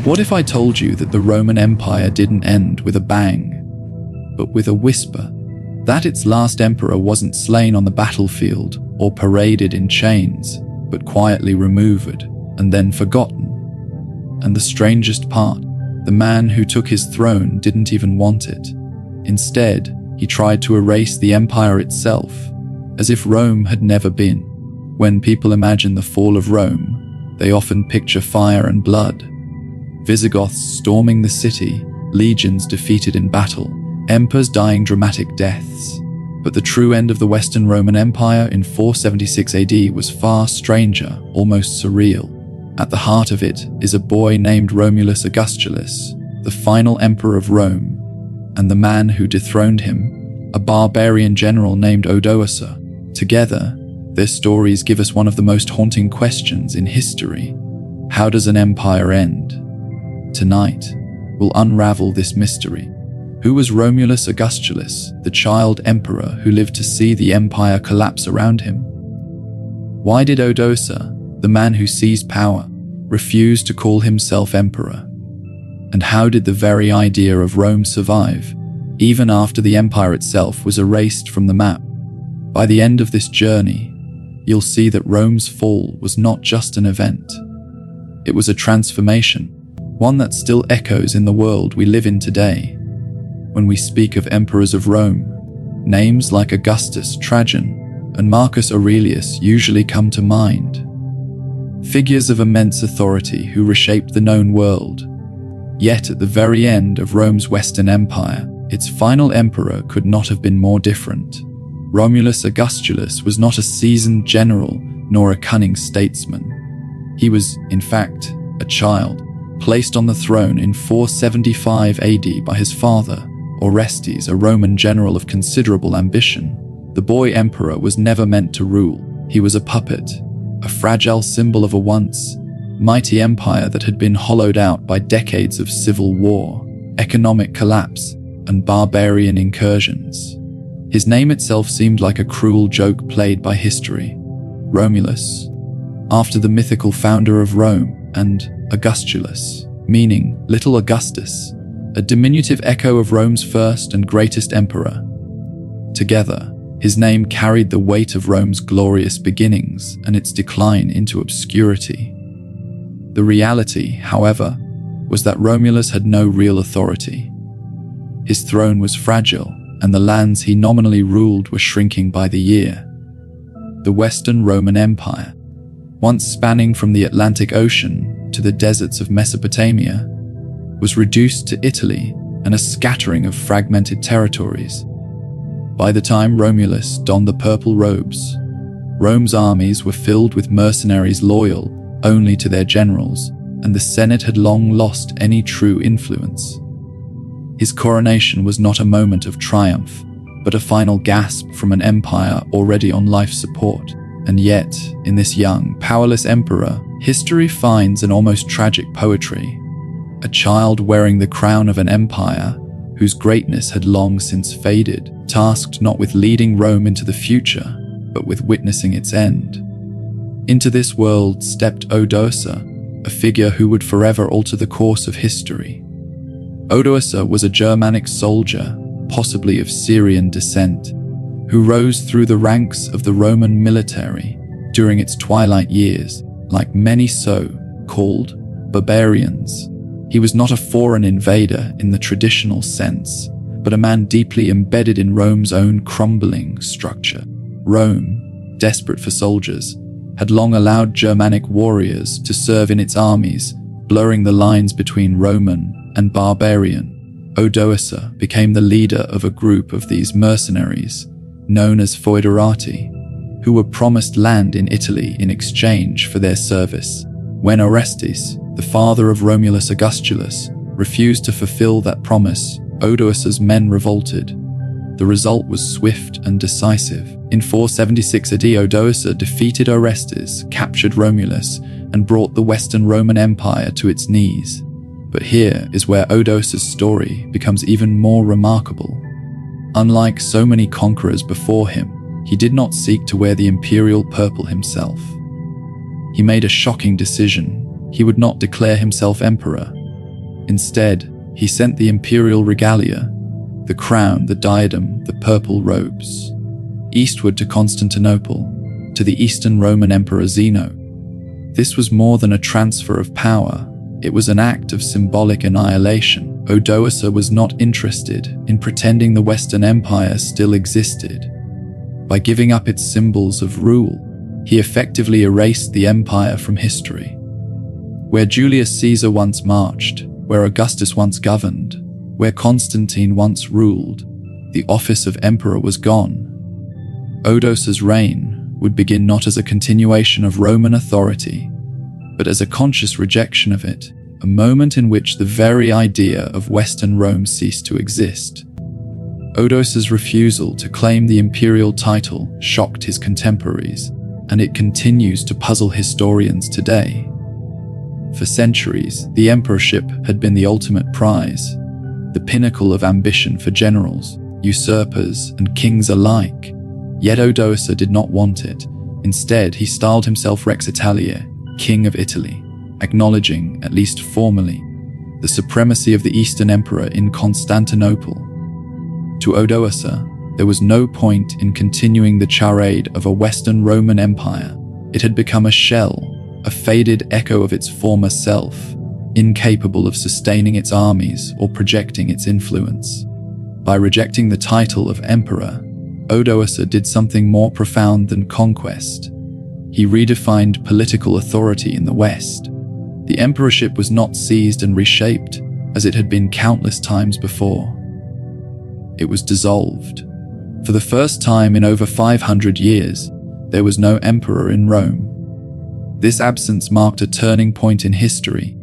What if I told you that the Roman Empire didn't end with a bang, but with a whisper? That its last emperor wasn't slain on the battlefield or paraded in chains, but quietly removed and then forgotten. And the strangest part, the man who took his throne didn't even want it. Instead, he tried to erase the empire itself, as if Rome had never been. When people imagine the fall of Rome, they often picture fire and blood. Visigoths storming the city, legions defeated in battle, emperors dying dramatic deaths. But the true end of the Western Roman Empire in 476 AD was far stranger, almost surreal. At the heart of it is a boy named Romulus Augustulus, the final emperor of Rome, and the man who dethroned him, a barbarian general named Odoacer. Together, their stories give us one of the most haunting questions in history. How does an empire end? Tonight, we'll unravel this mystery. Who was Romulus Augustulus, the child emperor who lived to see the empire collapse around him? Why did Odoacer, the man who seized power, refuse to call himself emperor? And how did the very idea of Rome survive, even after the empire itself was erased from the map? By the end of this journey, you'll see that Rome's fall was not just an event. It was a transformation, one that still echoes in the world we live in today. When we speak of emperors of Rome, names like Augustus, Trajan, and Marcus Aurelius usually come to mind. Figures of immense authority who reshaped the known world. Yet at the very end of Rome's Western Empire, its final emperor could not have been more different. Romulus Augustulus was not a seasoned general nor a cunning statesman. He was, in fact, a child, placed on the throne in 475 AD by his father, Orestes, a Roman general of considerable ambition. The boy emperor was never meant to rule. He was a puppet, a fragile symbol of a once mighty empire that had been hollowed out by decades of civil war, economic collapse, and barbarian incursions. His name itself seemed like a cruel joke played by history. Romulus, after the mythical founder of Rome, and Augustulus, meaning Little Augustus, a diminutive echo of Rome's first and greatest emperor. Together, his name carried the weight of Rome's glorious beginnings and its decline into obscurity. The reality, however, was that Romulus had no real authority. His throne was fragile, and the lands he nominally ruled were shrinking by the year. The Western Roman Empire, once spanning from the Atlantic Ocean to the deserts of Mesopotamia, was reduced to Italy and a scattering of fragmented territories. By the time Romulus donned the purple robes, Rome's armies were filled with mercenaries loyal only to their generals, and the Senate had long lost any true influence. His coronation was not a moment of triumph, but a final gasp from an empire already on life support. And yet, in this young, powerless emperor, history finds an almost tragic poetry. A child wearing the crown of an empire, whose greatness had long since faded, tasked not with leading Rome into the future, but with witnessing its end. Into this world stepped Odoacer, a figure who would forever alter the course of history. Odoacer was a Germanic soldier, possibly of Syrian descent, who rose through the ranks of the Roman military during its twilight years, like many so-called barbarians. He was not a foreign invader in the traditional sense, but a man deeply embedded in Rome's own crumbling structure. Rome, desperate for soldiers, had long allowed Germanic warriors to serve in its armies, blurring the lines between Roman and barbarian. Odoacer became the leader of a group of these mercenaries, known as foederati, who were promised land in Italy in exchange for their service. When Orestes, the father of Romulus Augustulus, refused to fulfill that promise, Odoacer's men revolted. The result was swift and decisive. In 476 AD, Odoacer defeated Orestes, captured Romulus, and brought the Western Roman Empire to its knees. But here is where Odoacer's story becomes even more remarkable. Unlike so many conquerors before him, he did not seek to wear the imperial purple himself. He made a shocking decision. He would not declare himself emperor. Instead, he sent the Imperial Regalia, the crown, the diadem, the purple robes, eastward to Constantinople, to the Eastern Roman Emperor Zeno. This was more than a transfer of power. It was an act of symbolic annihilation. Odoacer was not interested in pretending the Western Empire still existed. By giving up its symbols of rule, he effectively erased the empire from history. Where Julius Caesar once marched, where Augustus once governed, where Constantine once ruled, the office of emperor was gone. Odoacer's reign would begin not as a continuation of Roman authority, but as a conscious rejection of it, a moment in which the very idea of Western Rome ceased to exist. Odoacer's refusal to claim the imperial title shocked his contemporaries, and it continues to puzzle historians today. For centuries, the emperorship had been the ultimate prize, the pinnacle of ambition for generals, usurpers, and kings alike. Yet Odoacer did not want it. Instead, he styled himself Rex Italiae, King of Italy, acknowledging, at least formally, the supremacy of the Eastern Emperor in Constantinople. To Odoacer, there was no point in continuing the charade of a Western Roman Empire. It had become a shell, a faded echo of its former self, incapable of sustaining its armies or projecting its influence. By rejecting the title of emperor, Odoacer did something more profound than conquest. He redefined political authority in the West. The emperorship was not seized and reshaped, as it had been countless times before. It was dissolved. For the first time in over 500 years, there was no emperor in Rome. This absence marked a turning point in history,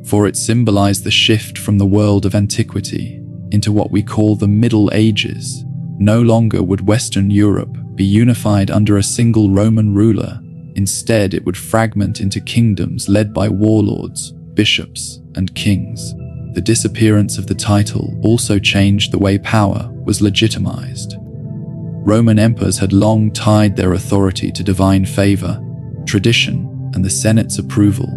for it symbolized the shift from the world of antiquity into what we call the Middle Ages. No longer would Western Europe be unified under a single Roman ruler. Instead, it would fragment into kingdoms led by warlords, bishops, and kings. The disappearance of the title also changed the way power was legitimized. Roman emperors had long tied their authority to divine favor, tradition, and the Senate's approval.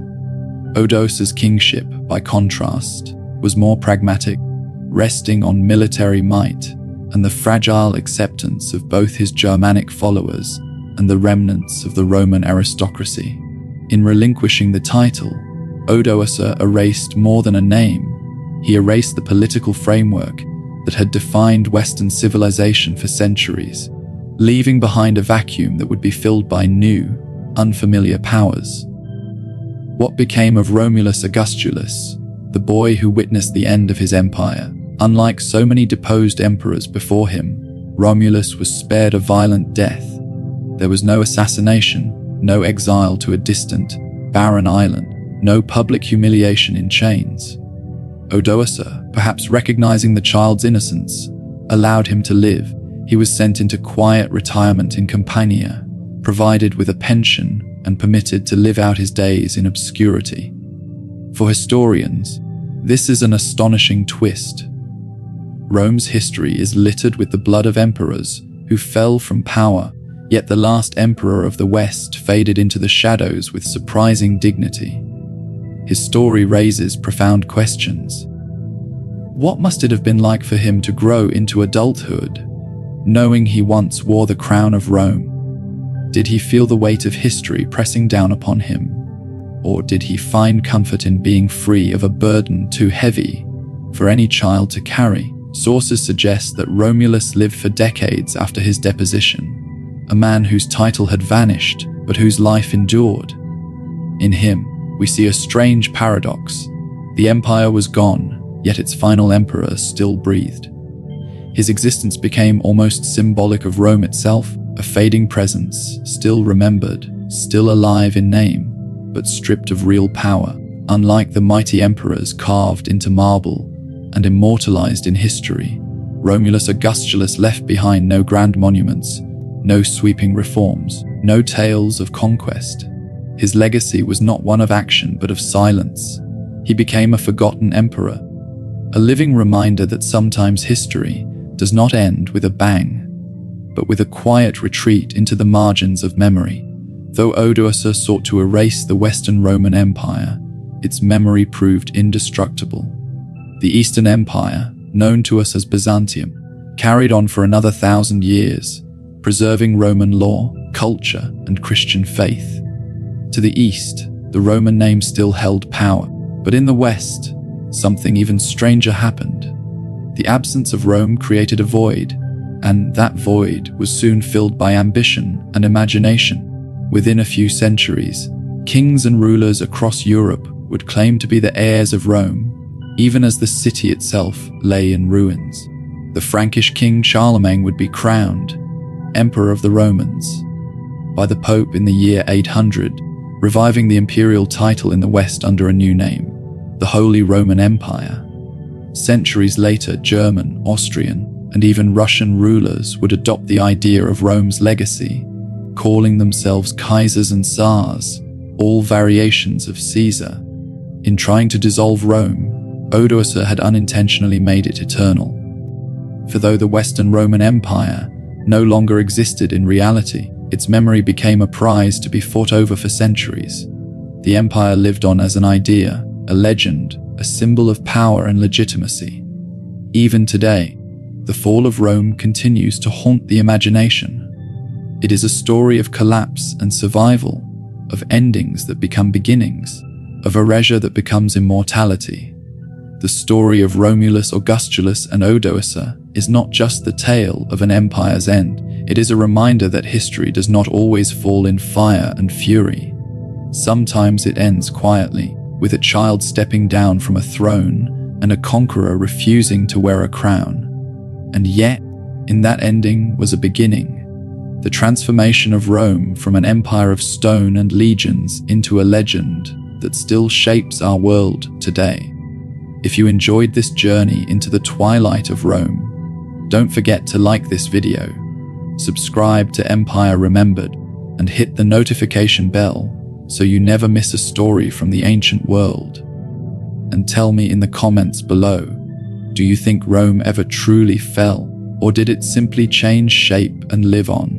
Odoacer's kingship, by contrast, was more pragmatic, resting on military might and the fragile acceptance of both his Germanic followers and the remnants of the Roman aristocracy. In relinquishing the title, Odoacer erased more than a name. He erased the political framework that had defined Western civilization for centuries, leaving behind a vacuum that would be filled by new, unfamiliar powers. What became of Romulus Augustulus, the boy who witnessed the end of his empire? Unlike so many deposed emperors before him, Romulus was spared a violent death. There was no assassination, no exile to a distant, barren island, no public humiliation in chains. Odoacer, perhaps recognizing the child's innocence, allowed him to live. He was sent into quiet retirement in Campania, provided with a pension, and permitted to live out his days in obscurity. For historians, this is an astonishing twist. Rome's history is littered with the blood of emperors who fell from power, yet the last emperor of the West faded into the shadows with surprising dignity. His story raises profound questions. What must it have been like for him to grow into adulthood, knowing he once wore the crown of Rome? Did he feel the weight of history pressing down upon him? Or did he find comfort in being free of a burden too heavy for any child to carry? Sources suggest that Romulus lived for decades after his deposition, a man whose title had vanished, but whose life endured. In him, we see a strange paradox. The empire was gone, yet its final emperor still breathed. His existence became almost symbolic of Rome itself, a fading presence, still remembered, still alive in name, but stripped of real power. Unlike the mighty emperors carved into marble and immortalized in history, Romulus Augustulus left behind no grand monuments, no sweeping reforms, no tales of conquest. His legacy was not one of action but of silence. He became a forgotten emperor, a living reminder that sometimes history does not end with a bang, but with a quiet retreat into the margins of memory. Though Odoacer sought to erase the Western Roman Empire, its memory proved indestructible. The Eastern Empire, known to us as Byzantium, carried on for another 1,000 years, preserving Roman law, culture, and Christian faith. To the east, the Roman name still held power, but in the west, something even stranger happened. The absence of Rome created a void, and that void was soon filled by ambition and imagination. Within a few centuries, kings and rulers across Europe would claim to be the heirs of Rome, even as the city itself lay in ruins. The Frankish king Charlemagne would be crowned Emperor of the Romans by the Pope in the year 800, reviving the imperial title in the West under a new name, the Holy Roman Empire. Centuries later, German, Austrian, and even Russian rulers would adopt the idea of Rome's legacy, calling themselves Kaisers and Tsars, all variations of Caesar. In trying to dissolve Rome, Odoacer had unintentionally made it eternal. For though the Western Roman Empire no longer existed in reality, its memory became a prize to be fought over for centuries. The empire lived on as an idea, a legend, a symbol of power and legitimacy. Even today, the fall of Rome continues to haunt the imagination. It is a story of collapse and survival, of endings that become beginnings, of erasure that becomes immortality. The story of Romulus Augustulus and Odoacer is not just the tale of an empire's end, it is a reminder that history does not always fall in fire and fury. Sometimes it ends quietly, with a child stepping down from a throne and a conqueror refusing to wear a crown. And yet, in that ending was a beginning. The transformation of Rome from an empire of stone and legions into a legend that still shapes our world today. If you enjoyed this journey into the twilight of Rome, don't forget to like this video, subscribe to Empire Remembered, and hit the notification bell so you never miss a story from the ancient world. And tell me in the comments below, do you think Rome ever truly fell, or did it simply change shape and live on?